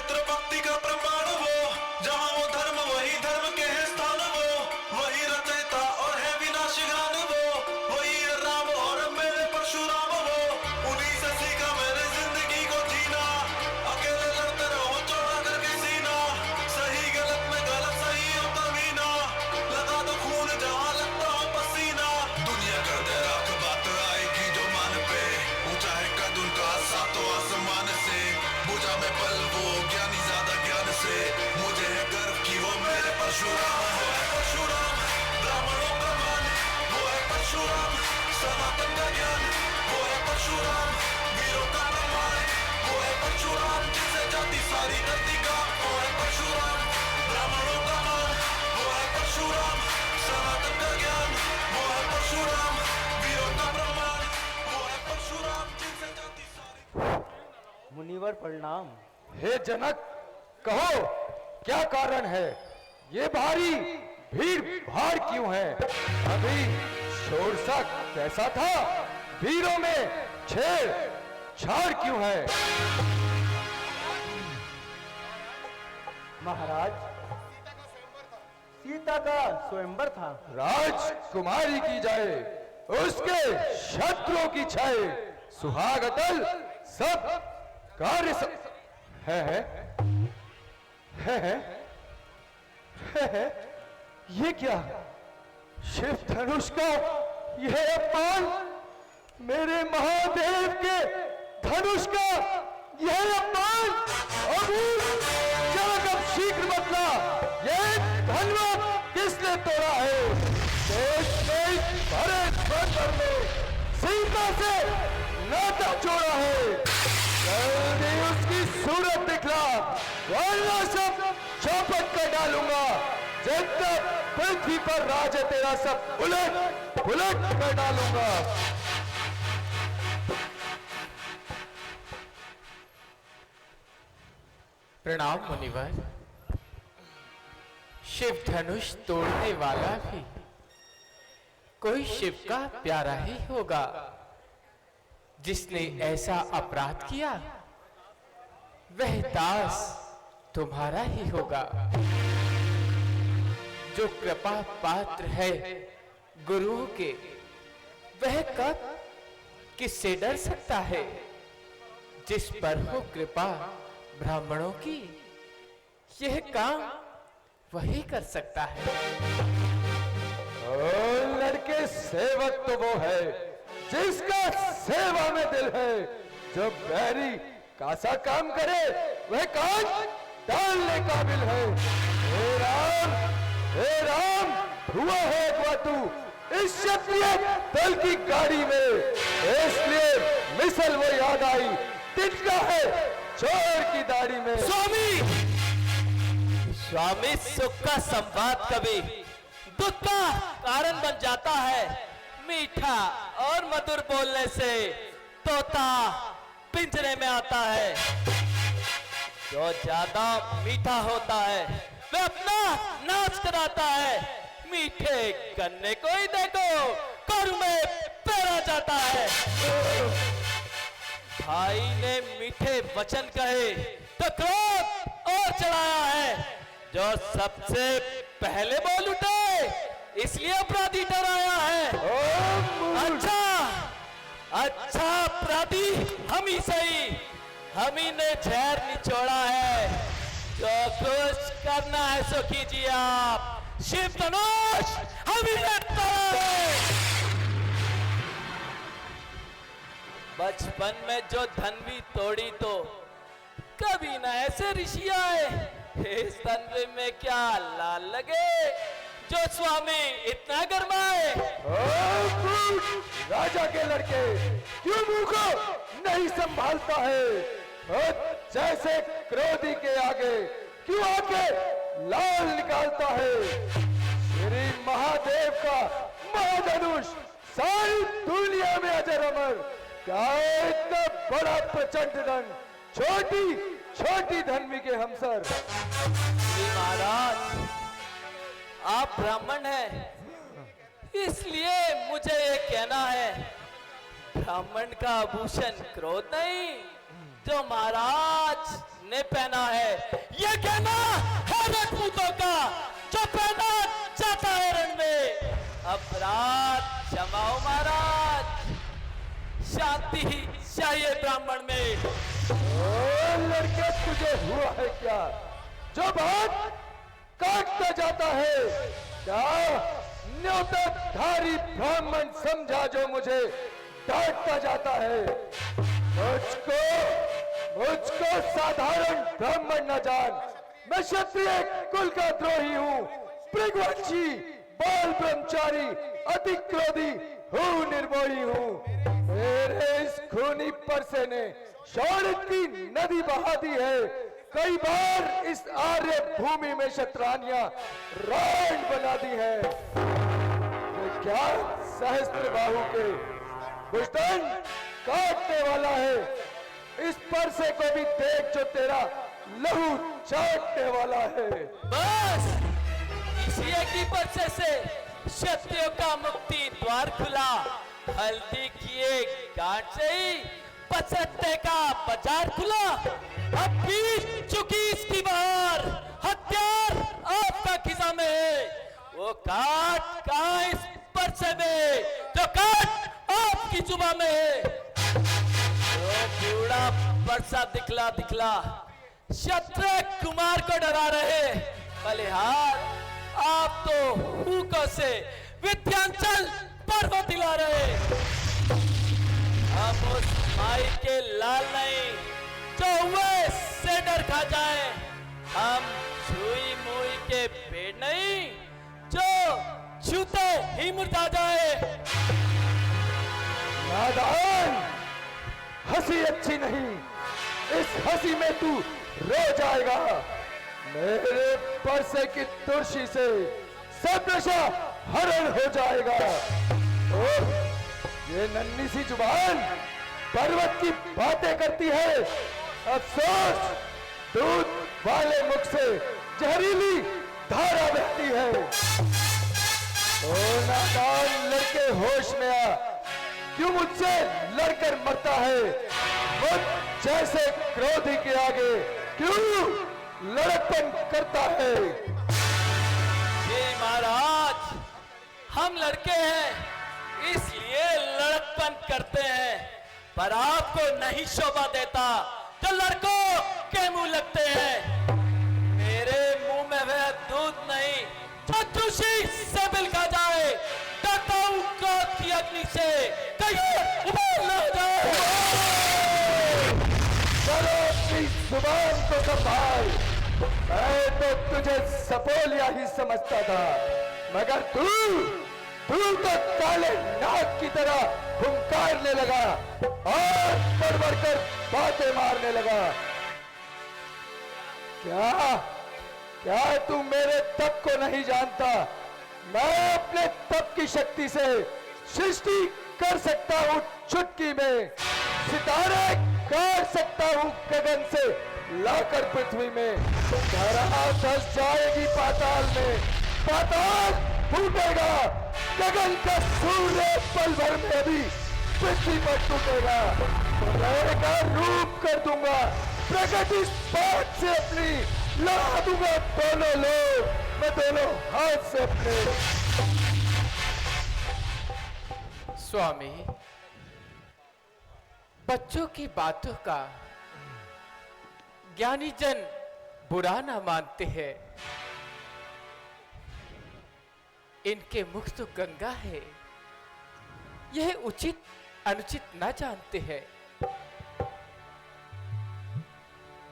पवित्र भक्ति का प्रमाण वो, जहाँ वो धर्म वही धर्म के है स्थान वो, वही रचयिता और है विनाशी ज्ञान वो, वही है राम और मेरे परशुराम वो, उन्हीं से सीखा मैंने जिंदगी को जीना, अकेले लड़ते रहो चौड़ा करके सीना, सही गलत में गलत सही हो कभी ना, लगा दो खून जहाँ लगता हो पसीना, दुनिया कर दे राख बात आएगी जो मान पे, ऊंचा है कद उनका सातों आसमान से, बुझा में बल वो ज्ञानी ज्यादा ज्ञान से, मुझे है गर्व की वो मेरे परशुराम, वो है परशुराम ब्राह्मणों का मान, वो है परशुराम सनातन का ज्ञान, वो है परशुराम वीरों का प्रमाण, वो है परशुराम जिससे जाति सारी धरती का, वो है परशुराम ब्राह्मणों का मान, वो है परशुराम सनातन का ज्ञान, वो है परशुराम वीरों का प्रमाण, वो है परशुराम जिससे जाति सारी। मुनिवर प्रणाम। हे जनक, कहो क्या कारण है? ये भारी भीड़ भाड़ क्यों है? अभी शोर सा कैसा था? वीरों में छेड़ छाड़ क्यों है? महाराज, सीता का स्वयंवर था। राजकुमारी की जाए, उसके शत्रुओं की छाए, सुहाग अटल सब कार्य है ये क्या? शिव धनुष का यह अपमान, मेरे महादेव के धनुष का यह अपमान, अब शीघ्र बतला, यह धन्यवाद किसने तोड़ा है? देश में भरे स्वर्ण में सीता से नाता जोड़ा है, जल्दी उसकी सूरत दिखला, वरना सब चौपट कर डालूंगा, जब तक पृथ्वी पर राज है तेरा सब उलट पुलट कर डालूंगा। प्रणाम मुनिवर। शिव धनुष तोड़ने वाला भी कोई शिव का प्यारा ही होगा, जिसने ऐसा अपराध किया वह दास तुम्हारा ही होगा। जो कृपा पात्र है गुरुओं के, वह कब किससे डर सकता है? जिस पर हो कृपा ब्राह्मणों की, यह काम वही कर सकता है। ओ लड़के, सेवक तो वो है जिसका सेवा में दिल है, जो बैरी का सा काम करे वह काज डालने काबिल है। हे राम, हुआ है अगवा तू इस क्षत्रिय दल की गाड़ी में, इसलिए मिसल वो याद आई, तिटका है चोर की दाढ़ी में। स्वामी, सुख का संवाद कभी दुख का कारण बन जाता है। मीठा और मधुर बोलने से तोता पिंजरे में आता है। जो ज्यादा मीठा होता है वह अपना नाच कराता है। मीठे गन्ने को ही देखो, करू में पैरा जाता है। भाई ने मीठे वचन कहे तो क्रोध और चढ़ाया है। जो सबसे पहले बोल उठे इसलिए अपराधी डराया है। अच्छा अपराधी हम ही सही, हम ही ने जहर निचोड़ा है। जो कुछ करना है सो कीजिए आप। शिव धनुष हम ही ने तोड़ा है। बचपन में जो धनवी तोड़ी तो कभी ना ऐसे ऋषि आए। इस तन्वे में क्या लाल लगे जो स्वामी इतना गरमाए। राजा के लड़के क्यों मुंह को नहीं संभालता है? जैसे क्रोधी के आगे क्यों आके लाल निकालता है? श्री महादेव का महाधनुष सारी दुनिया में अजर अमर। क्या इतना बड़ा प्रचंड दंड छोटी छोटी धन्वी के हमसर। श्री महाराज, आप ब्राह्मण हैं, इसलिए मुझे ये कहना है, ब्राह्मण का आभूषण क्रोध नहीं। जो महाराज ने पहना है। ये गहना है राजपूतों का जो पहना जाता है रण में। अपराध क्षमाओ महाराज, शांति चाहिए ब्राह्मण में। ओ लड़के, तुझे हुआ है क्या जो बात काटता जाता है? क्या न्योताधारी ब्राह्मण समझा जो मुझे डांटता जाता है? मुझको साधारण ब्राह्मण न जान, मैं क्षत्रिय कुल का द्रोही हूँ, भृगवंशी, बाल ब्रह्मचारी, अति क्रोधी हूँ, निर्मोही हूँ। मेरे इस खूनी परसे ने शौर्य की नदी बहा दी है। कई बार इस आर्य भूमि में शतरानियां रान बना दी है। ये क्या सहस्त्र बाहु के भुजदंड काटने वाला है? इस परसे को भी देख जो तेरा लहू चाटने वाला है। बस इसी एक ही परसे से क्षत्रियों का मुक्ति द्वार खुला। हल्दी किए गांठ से ही पचहत्ते का बाजार खुला। अब बीत चुकी इसकी बार, हथियार आपका खिजा में है। वो काट कहाँ इस परसे में जो काट आपकी जुबान में है। वो बूढ़ा परसा दिखला दिखला क्षत्रिय कुमार को डरा रहे। बलिहार आप तो हुकों से विद्यांचल पर्वत दिला रहे। हम उस माई के लाल नहीं जो हुए से डर खा जाए। हम छुई मुई के पेड़ नहीं जो छूते ही मुर्दा जाए। नादान, हंसी अच्छी नहीं, इस हंसी में तू रो जाएगा। मेरे परसे की तुर्शी से सब नशा हरण हो जाएगा। और ये नन्ही सी जुबान पर्वत की बातें करती है। अफसोस, दूध वाले मुख से जहरीली धारा बहती है। ओ नादान लड़के, होश में आ, क्यों मुझसे लड़कर मरता है? मुझ जैसे क्रोधी के आगे क्यों लड़कपन करता है? ये महाराज, हम लड़के हैं इसलिए लड़कपन करते हैं, पर आपको नहीं शोभा देता जो लड़कों के मुंह लगते हैं। मेरे मुंह में वह दूध नहीं जो तुलसी से बिलका जाए। डरता हूं क्रोध की अग्नि से कहीं उबाल न जाए। चलो अपनी जुबान को संभाल। मैं तो तुझे सपोलिया ही समझता था, मगर तू तो काले नाग की तरह हुंकारने लगा और बढ़ बढ़कर बातें मारने लगा। क्या तू मेरे तप को नहीं जानता? मैं अपने तप की शक्ति से सृष्टि कर सकता हूँ चुटकी में, सितारे काट सकता हूँ गगन से लाकर पृथ्वी में। धरा धस जाएगी पाताल में, पाताल फूटेगा, गगन का सूर्य पल भर में भी पृथ्वी पर टूटेगा। प्रलय का रूप कर दूंगा, प्रकट इस बात से अपनी लड़ा दूंगा दोनों लोग, मैं दोनों हाथ से अपने। स्वामी, बच्चों की बातों का ज्ञानी जन बुरा ना मानते हैं। इनके मुख तो गंगा है, यह उचित अनुचित ना जानते हैं।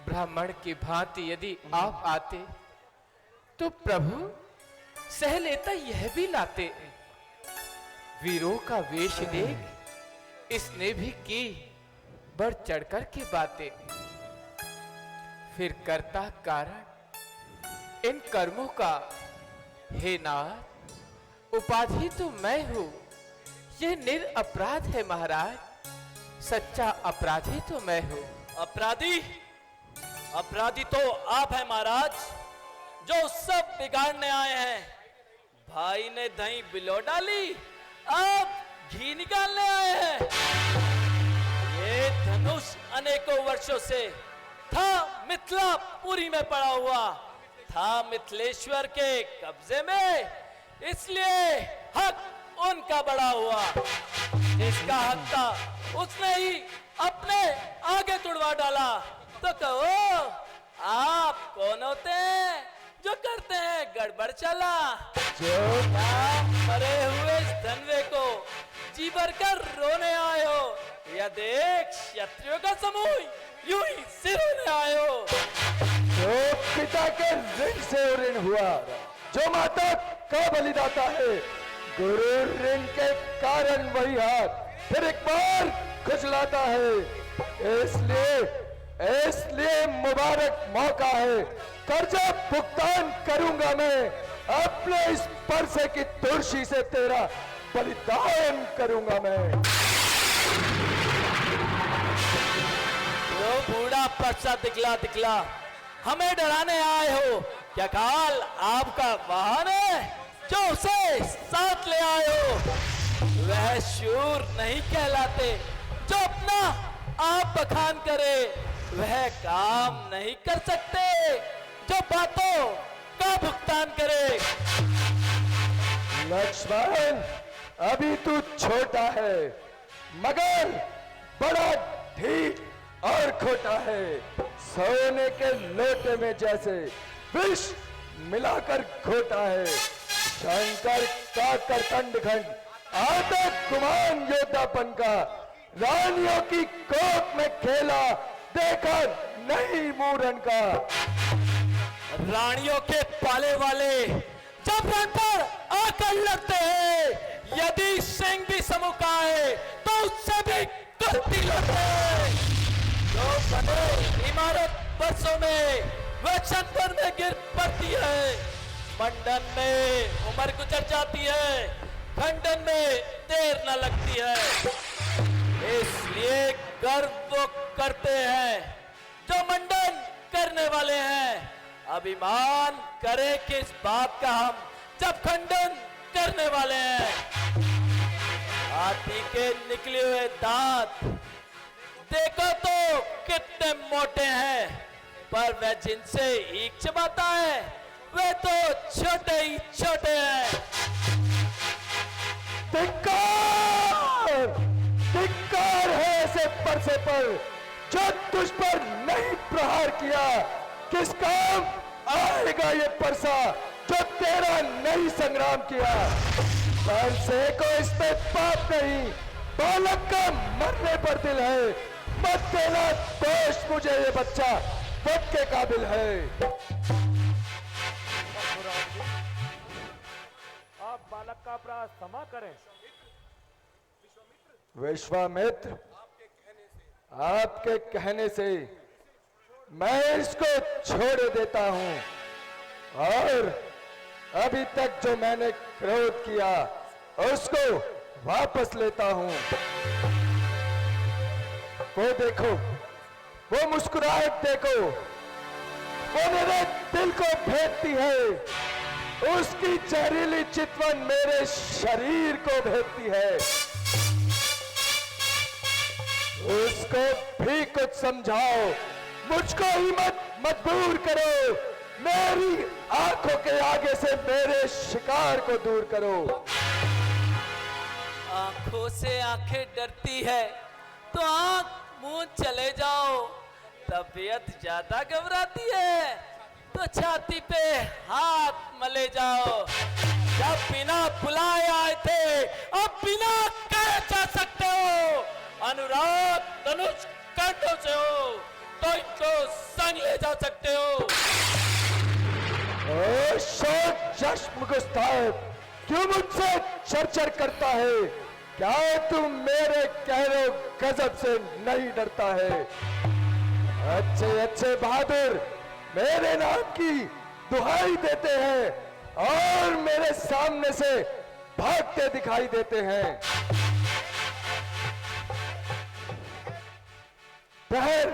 ब्राह्मण की भांति यदि आप आते तो प्रभु सह लेता यह भी लाते। वीरों का वेश देख इसने भी की बढ़ चढ़कर की बातें। फिर करता कारण इन कर्मों का, हे नाथ उपाधि तो मैं हूं, यह निरअपराध है महाराज, सच्चा अपराधी तो मैं हूं। अपराधी तो आप हैं महाराज, जो सब बिगाड़ने आए हैं। भाई ने दही बिलो डाली, आप घी निकालने आए हैं। ये धनुष अनेकों वर्षों से था मिथिलापुरी में पड़ा हुआ था मिथिलेश्वर के कब्जे में, इसलिए हक उनका बड़ा हुआ। जिसका हक था उसने ही अपने आगे तुड़वा डाला। तो कहो आप कौन होते हैं जो करते हैं गड़बड़ चला? क्या मरे हुए इस धनवे को जी भर कर रोने आए हो, या देख क्षत्रियों का समूह यूं ही सिरोने आए हो? जो पिता के ऋण से ऋण हुआ, जो माता का बलिदाता है, गुरु ऋण के कारण वही हाथ फिर एक बार खुजलाता है। इसलिए मुबारक मौका है, कर्जा भुगतान करूंगा मैं, अपने इस परसे की तुलसी से तेरा बलिदान करूंगा मैं। तो बूढ़ा परसा दिखला हमें डराने आए हो? क्या काल आपका वाहन है जो उसे साथ ले आए हो? वह शूर नहीं कहलाते जो अपना आप बखान करे, वह काम नहीं कर सकते जो बातों का भुगतान करे। लक्ष्मण, अभी तू छोटा है मगर बड़ा ढीठ और खोटा है। सोने के लोटे में जैसे विष मिलाकर खोटा है। शंकर का करतंड खंड आता गुमान योद्धापन का, रानियों की कोख में खेला देखा नहीं मूरन का। रानियों के पाले वाले जब रण पर आकर लगते हैं, यदि सिंह भी सम्मुख आए तो उससे भी कुश्ती लड़ते हैं। जो बने इमारत बरसों में वह क्षण भर में गिर पड़ती है। मंडन में उम्र गुजर जाती है, खंडन में देर न लगती है। इसलिए गर्व वो करते हैं जो मंडन करने वाले हैं। अभिमान करे किस बात का हम जब खंडन करने वाले हैं। हाथी के निकले हुए दांत देखो तो कितने मोटे हैं, पर वह जिनसे ईख चबाता है वे तो छोटे ही छोटे हैं। धिक्कार है ऐसे परसे पर जो तुझ पर नहीं प्रहार किया। किस काम आएगा ये परसा जो तेरा नहीं संग्राम किया। परसे को इसमें पाप नहीं, बालक का मरने पर दिल है। मत देना दोष मुझे, ये बच्चा वध के काबिल है। आप बालक का अपराध क्षमा करें। विश्वामित्र, आपके कहने से मैं इसको छोड़ देता हूं और अभी तक जो मैंने क्रोध किया उसको वापस लेता हूं। वो देखो, वो मुस्कुराहट देखो, वो मेरे दिल को भेदती है। उसकी जहरीली चितवन मेरे शरीर को भेदती है। उसको भी कुछ समझाओ, मुझको ही मत मजबूर करो। मेरी आंखों के आगे से मेरे शिकार को दूर करो। आंखों से आंखें डरती है तो आंख मुंह चले जाओ। तबीयत ज्यादा घबराती है तो छाती पे हाथ मले जाओ। जब बिना बुलाए आए थे अब बिना कहे जा सकते हो। अनुराग धनुष कांटों से हो तो इनको संग ले जा सकते हो। चश्म गुस्ताख, क्यों मुझसे चर्चा करता है? क्या तू मेरे कहने गजब से नहीं डरता है? अच्छे अच्छे बहादुर मेरे नाम की दुहाई देते हैं और मेरे सामने से भागते दिखाई देते हैं। ठहर,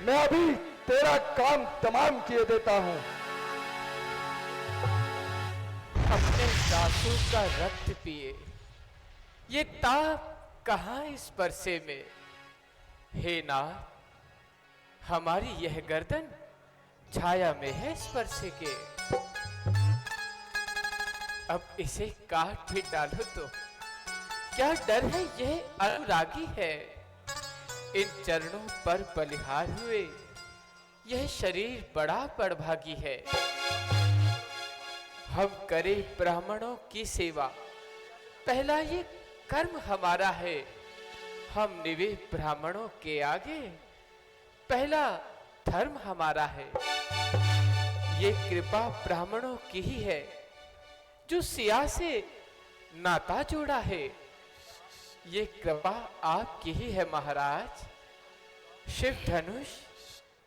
मैं अभी तेरा काम तमाम किए देता हूं। अपने सासू का रक्त पिए, ये ताप कहां इस परसे में? हे नाथ, हमारी यह गर्दन छाया में है स्पर्श के। अब इसे काट भी डालो तो क्या डर है, यह अनुरागी है। इन चरणों पर बलिहार हुए यह शरीर बड़ा बड़भागी है। हम करें ब्राह्मणों की सेवा, पहला ये कर्म हमारा है। हम निवे ब्राह्मणों के आगे, पहला धर्म हमारा है। ये कृपा ब्राह्मणों की ही है, जो सिया से नाता जोड़ा है। ये कृपा आपकी ही है महाराज, शिव धनुष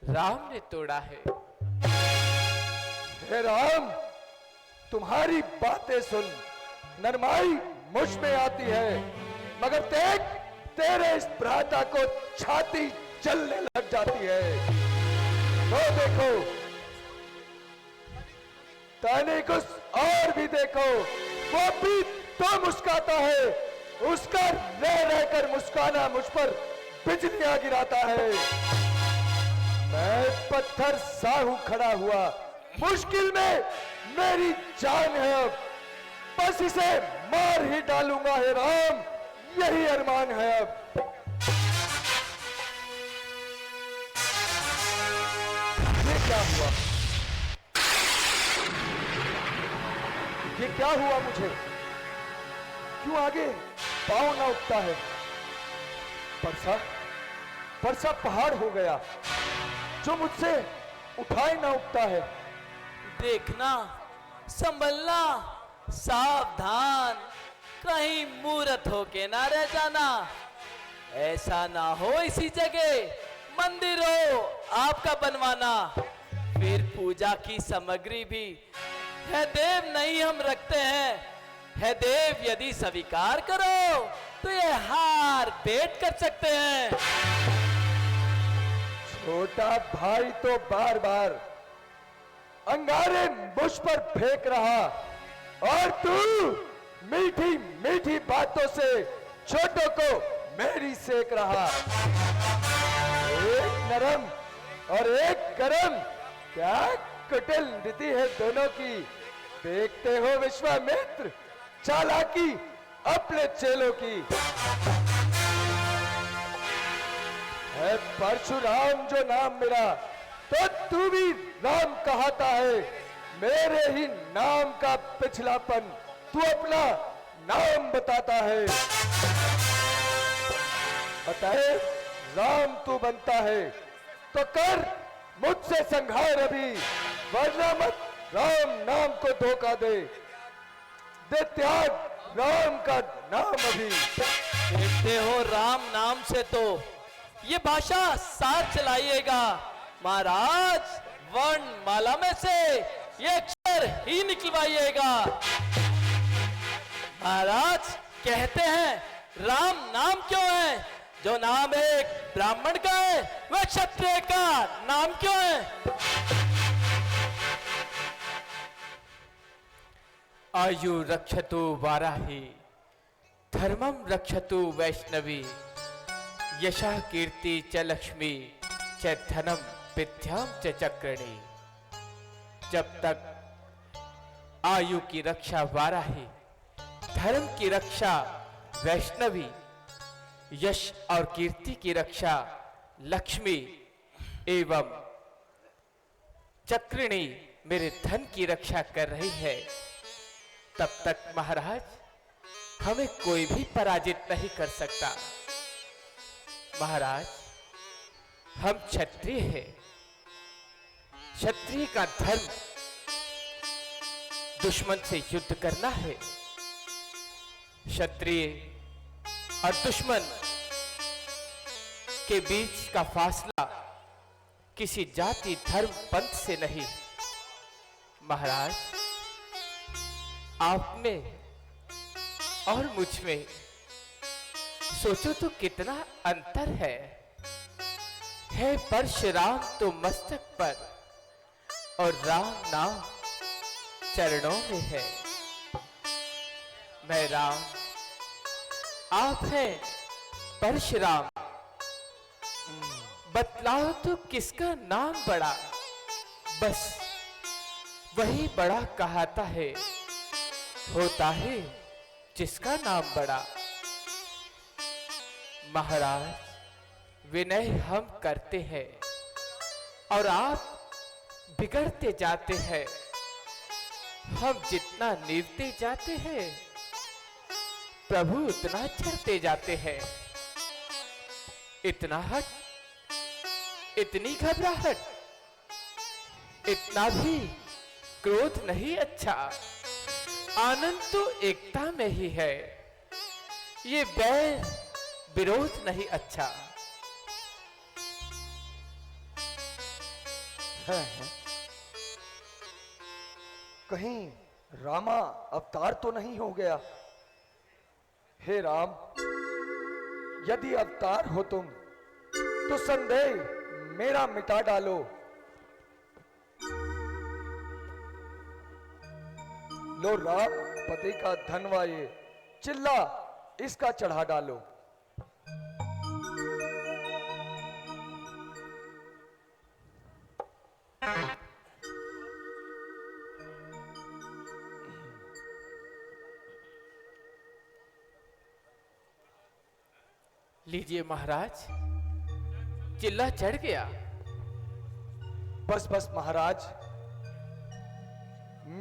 राम ने तोड़ा है। हे राम, तुम्हारी बातें सुन नरमाई मुझ में आती है, मगर देख तेरे इस भ्राता को छाती जलने लग जाती है। तो देखो तनिक और भी देखो, वो भी तो मुस्काता है, उसका रह रहकर मुस्काना मुझ पर बिजलियां गिराता है। मैं पत्थर सा हूं खड़ा हुआ, मुश्किल में मेरी जान है। अब बस इसे मार ही डालूंगा हे राम, यही अरमान है। अब ये क्या हुआ, ये क्या हुआ मुझे? क्यों आगे पांव ना उठता है? परसा पहाड़ हो गया जो मुझसे उठाए ना उठता है। देखना, संभलना, सावधान, कहीं मूर्त होके ना रह जाना। ऐसा ना हो इसी जगह मंदिर हो आपका बनवाना। फिर पूजा की सामग्री भी है देव नहीं हम रखते हैं। है देव यदि स्वीकार करो तो ये हार भेंट कर सकते हैं। छोटा भाई तो बार बार अंगारे मुझ पर फेंक रहा, और तू मीठी मीठी बातों से छोटों को मेरी सेक रहा। एक नरम और एक गरम, क्या कुटिल नीति है दोनों की। देखते हो विश्वामित्र चालाकी अपने चेलों की। है परशुराम जो नाम मेरा, तो तू भी राम कहता है। मेरे ही नाम का पिछलापन तू अपना नाम बताता है। अतः राम तू बनता है तो कर मुझसे संघार अभी, वरना मत राम नाम को धोखा दे त्याग राम का नाम अभी। देखते हो राम नाम से तो ये भाषा साथ चलाइएगा महाराज। वर्ण माला में से ये अक्षर ही निकलवाइएगा। महाराज कहते हैं राम नाम क्यों है? जो नाम एक ब्राह्मण का है वह क्षत्रिय का नाम क्यों है? आयु रक्षतु वाराही, धर्मम रक्षतु वैष्णवी, यशः कीर्ति च लक्ष्मी, च धनम विद्याम च चक्रणी। जब तक आयु की रक्षा वाराही, धर्म की रक्षा वैष्णवी, यश और कीर्ति की रक्षा लक्ष्मी एवं चक्रिणी मेरे धन की रक्षा कर रही है, तब तक महाराज हमें कोई भी पराजित नहीं कर सकता। महाराज हम क्षत्रिय हैं, क्षत्रिय का धर्म दुश्मन से युद्ध करना है। क्षत्रिय और दुश्मन के बीच का फासला किसी जाति धर्म पंथ से नहीं। महाराज आप में और मुझ में सोचो तो कितना अंतर है। परशुराम तो मस्तक पर और राम नाम चरणों में है। मैं राम, आप हैं परशुराम। बतलाओ तो किसका नाम बड़ा? बस वही बड़ा कहाता है, होता है जिसका नाम बड़ा। महाराज, विनय हम करते हैं और आप बिगड़ते जाते हैं। हम जितना नीवते जाते हैं, प्रभु उतना चढ़ते जाते हैं। इतना हट, इतनी घबराहट, इतना भी क्रोध नहीं अच्छा। आनंद तो एकता में ही है, ये बैर विरोध नहीं अच्छा। है। कहीं रामा अवतार तो नहीं हो गया? हे राम, यदि अवतार हो तुम तो संदेह मेरा मिटा डालो। लो राम पति का धनवा ये, चिल्ला इसका चढ़ा डालो। लीजिए महाराज, चिल्ला चढ़ गया। बस बस महाराज,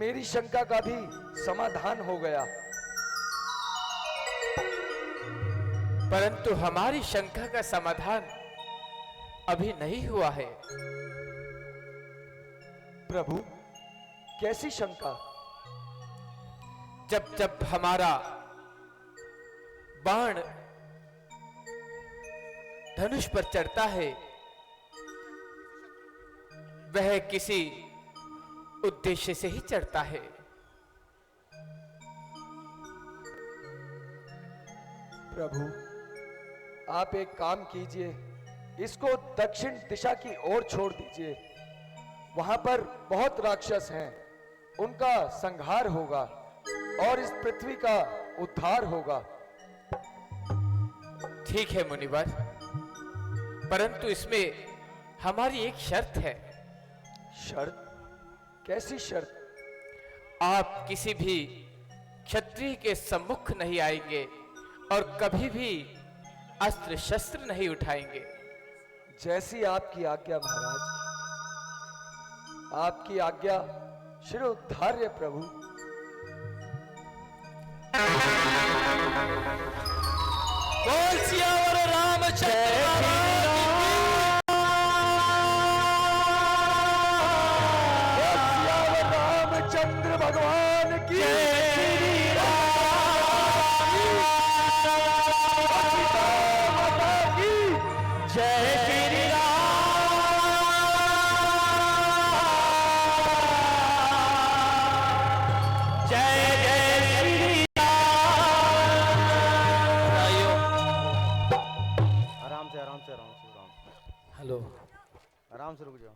मेरी शंका का भी समाधान हो गया। परंतु हमारी शंका का समाधान अभी नहीं हुआ है। प्रभु, कैसी शंका? जब जब हमारा बाण धनुष पर चढ़ता है, वह किसी उद्देश्य से ही चढ़ता है। प्रभु, आप एक काम कीजिए, इसको दक्षिण दिशा की ओर छोड़ दीजिए। वहां पर बहुत राक्षस हैं, उनका संहार होगा और इस पृथ्वी का उद्धार होगा। ठीक है मुनिवर, परंतु इसमें हमारी एक शर्त है। शर्त? कैसी शर्त? आप किसी भी क्षत्रिय के सम्मुख नहीं आएंगे और कभी भी अस्त्र शस्त्र नहीं उठाएंगे। जैसी आपकी आज्ञा महाराज। आपकी आज्ञा शिरोधार्य प्रभु। बोल सियावर रामचंद्र रामचंद्र भगवान की जय श्री राम, जय जय श्री आराम से आराम से आराम से आराम हेलो, आराम से रुक जाओ।